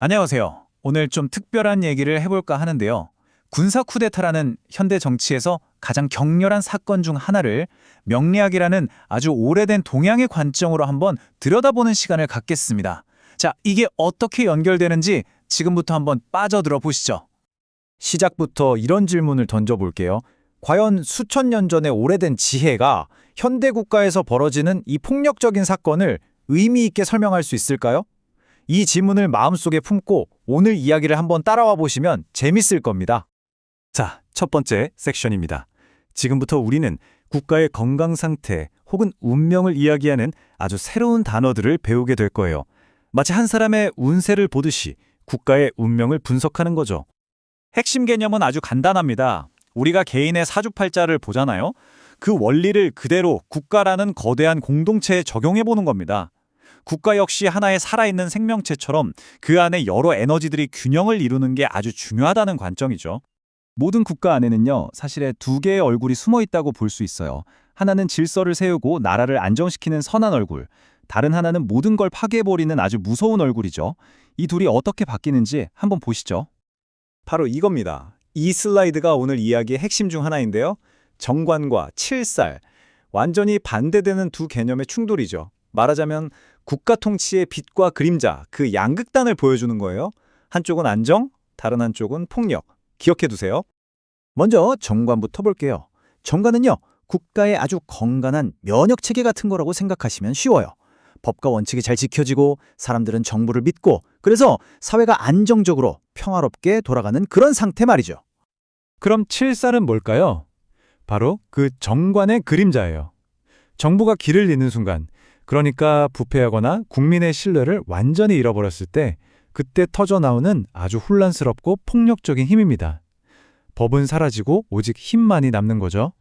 안녕하세요. 오늘 좀 특별한 얘기를 해볼까 하는데요. 군사 쿠데타라는 현대 정치에서 가장 격렬한 사건 중 하나를 명리학이라는 아주 오래된 동양의 관점으로 한번 들여다보는 시간을 갖겠습니다. 자, 이게 어떻게 연결되는지 지금부터 한번 빠져들어 보시죠. 시작부터 이런 질문을 던져볼게요. 과연 수천 년 전의 오래된 지혜가 현대 국가에서 벌어지는 이 폭력적인 사건을 의미 있게 설명할 수 있을까요? 이 질문을 마음속에 품고 오늘 이야기를 한번 따라와 보시면 재밌을 겁니다. 자, 첫 번째 섹션입니다. 지금부터 우리는 국가의 건강 상태 혹은 운명을 이야기하는 아주 새로운 단어들을 배우게 될 거예요. 마치 한 사람의 운세를 보듯이 국가의 운명을 분석하는 거죠. 핵심 개념은 아주 간단합니다. 우리가 개인의 사주팔자를 보잖아요. 그 원리를 그대로 국가라는 거대한 공동체에 적용해 보는 겁니다. 국가 역시 하나의 살아있는 생명체처럼 그 안에 여러 에너지들이 균형을 이루는 게 아주 중요하다는 관점이죠. 모든 국가 안에는요, 사실에 두 개의 얼굴이 숨어 있다고 볼 수 있어요. 하나는 질서를 세우고 나라를 안정시키는 선한 얼굴, 다른 하나는 모든 걸 파괴해버리는 아주 무서운 얼굴이죠. 이 둘이 어떻게 바뀌는지 한번 보시죠. 바로 이겁니다. 이 슬라이드가 오늘 이야기의 핵심 중 하나인데요. 정관과 칠살, 완전히 반대되는 두 개념의 충돌이죠. 말하자면 국가 통치의 빛과 그림자, 그 양극단을 보여주는 거예요. 한쪽은 안정, 다른 한쪽은 폭력. 기억해 두세요. 먼저 정관부터 볼게요. 정관은요, 국가의 아주 건강한 면역 체계 같은 거라고 생각하시면 쉬워요. 법과 원칙이 잘 지켜지고 사람들은 정부를 믿고 그래서 사회가 안정적으로 평화롭게 돌아가는 그런 상태 말이죠. 그럼 칠살은 뭘까요? 바로 그 정관의 그림자예요. 정부가 길을 잃는 순간, 그러니까 부패하거나 국민의 신뢰를 완전히 잃어버렸을 때 그때 터져나오는 아주 혼란스럽고 폭력적인 힘입니다. 법은 사라지고 오직 힘만이 남는 거죠.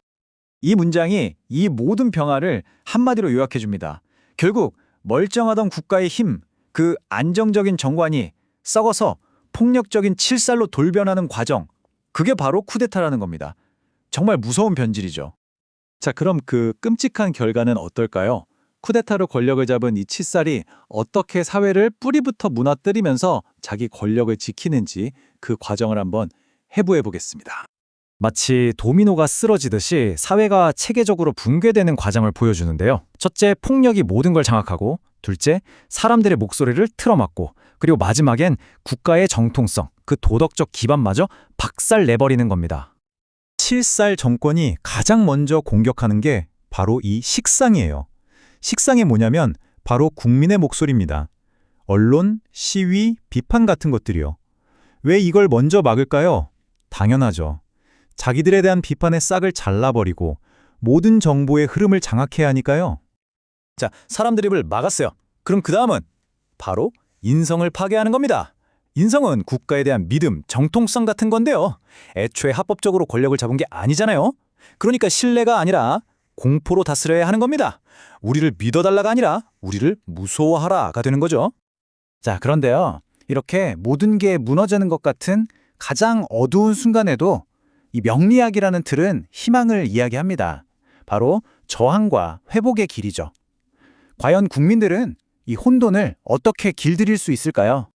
이 문장이 이 모든 변화를 한마디로 요약해 줍니다. 결국 멀쩡하던 국가의 힘, 그 안정적인 정관이 썩어서 폭력적인 칠살로 돌변하는 과정, 그게 바로 쿠데타라는 겁니다. 정말 무서운 변질이죠. 자, 그럼 그 끔찍한 결과는 어떨까요? 쿠데타로 권력을 잡은 이 칠살이 어떻게 사회를 뿌리부터 무너뜨리면서 자기 권력을 지키는지 그 과정을 한번 해부해 보겠습니다. 마치 도미노가 쓰러지듯이 사회가 체계적으로 붕괴되는 과정을 보여주는데요. 첫째, 폭력이 모든 걸 장악하고, 둘째, 사람들의 목소리를 틀어막고, 그리고 마지막엔 국가의 정통성, 그 도덕적 기반마저 박살내버리는 겁니다. 칠살 정권이 가장 먼저 공격하는 게 바로 이 식상이에요. 식상이 뭐냐면 바로 국민의 목소리입니다. 언론, 시위, 비판 같은 것들이요. 왜 이걸 먼저 막을까요? 당연하죠. 자기들에 대한 비판의 싹을 잘라버리고 모든 정보의 흐름을 장악해야 하니까요. 자, 사람 드립을 막았어요. 그럼 그 다음은 바로 인성을 파괴하는 겁니다. 인성은 국가에 대한 믿음, 정통성 같은 건데요. 애초에 합법적으로 권력을 잡은 게 아니잖아요. 그러니까 신뢰가 아니라 공포로 다스려야 하는 겁니다. 우리를 믿어달라가 아니라 우리를 무서워하라가 되는 거죠. 자, 그런데요. 이렇게 모든 게 무너지는 것 같은 가장 어두운 순간에도 이 명리학이라는 틀은 희망을 이야기합니다. 바로 저항과 회복의 길이죠. 과연 국민들은 이 혼돈을 어떻게 길들일 수 있을까요?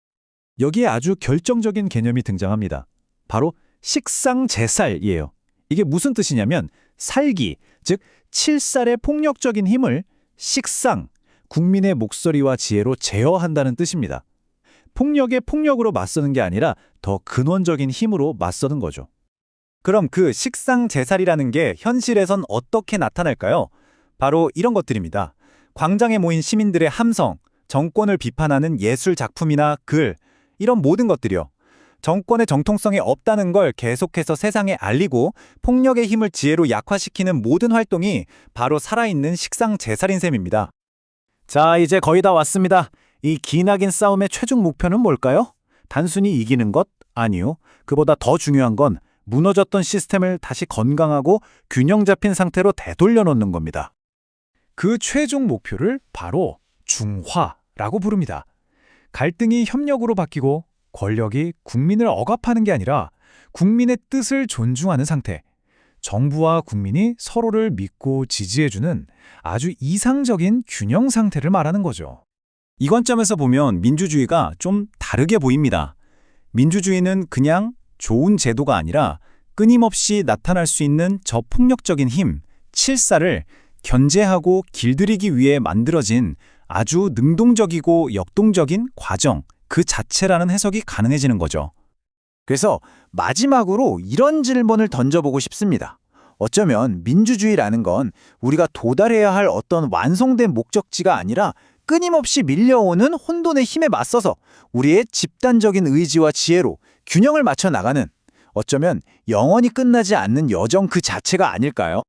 여기에 아주 결정적인 개념이 등장합니다. 바로 식상제살이에요. 이게 무슨 뜻이냐면 살기, 즉 칠살의 폭력적인 힘을 식상, 국민의 목소리와 지혜로 제어한다는 뜻입니다. 폭력에 폭력으로 맞서는 게 아니라 더 근원적인 힘으로 맞서는 거죠. 그럼 그 식상제살이라는 게 현실에선 어떻게 나타날까요? 바로 이런 것들입니다. 광장에 모인 시민들의 함성, 정권을 비판하는 예술 작품이나 글, 이런 모든 것들이요. 정권의 정통성이 없다는 걸 계속해서 세상에 알리고 폭력의 힘을 지혜로 약화시키는 모든 활동이 바로 살아있는 식상제살인 셈입니다. 자, 이제 거의 다 왔습니다. 이 기나긴 싸움의 최종 목표는 뭘까요? 단순히 이기는 것? 아니요. 그보다 더 중요한 건 무너졌던 시스템을 다시 건강하고 균형 잡힌 상태로 되돌려 놓는 겁니다. 그 최종 목표를 바로 중화라고 부릅니다. 갈등이 협력으로 바뀌고 권력이 국민을 억압하는 게 아니라 국민의 뜻을 존중하는 상태. 정부와 국민이 서로를 믿고 지지해주는 아주 이상적인 균형 상태를 말하는 거죠. 이 관점에서 보면 민주주의가 좀 다르게 보입니다. 민주주의는 그냥 좋은 제도가 아니라 끊임없이 나타날 수 있는 저폭력적인 힘, 칠사를 견제하고 길들이기 위해 만들어진 아주 능동적이고 역동적인 과정, 그 자체라는 해석이 가능해지는 거죠. 그래서 마지막으로 이런 질문을 던져보고 싶습니다. 어쩌면 민주주의라는 건 우리가 도달해야 할 어떤 완성된 목적지가 아니라 끊임없이 밀려오는 혼돈의 힘에 맞서서 우리의 집단적인 의지와 지혜로 균형을 맞춰 나가는, 어쩌면 영원히 끝나지 않는 여정 그 자체가 아닐까요?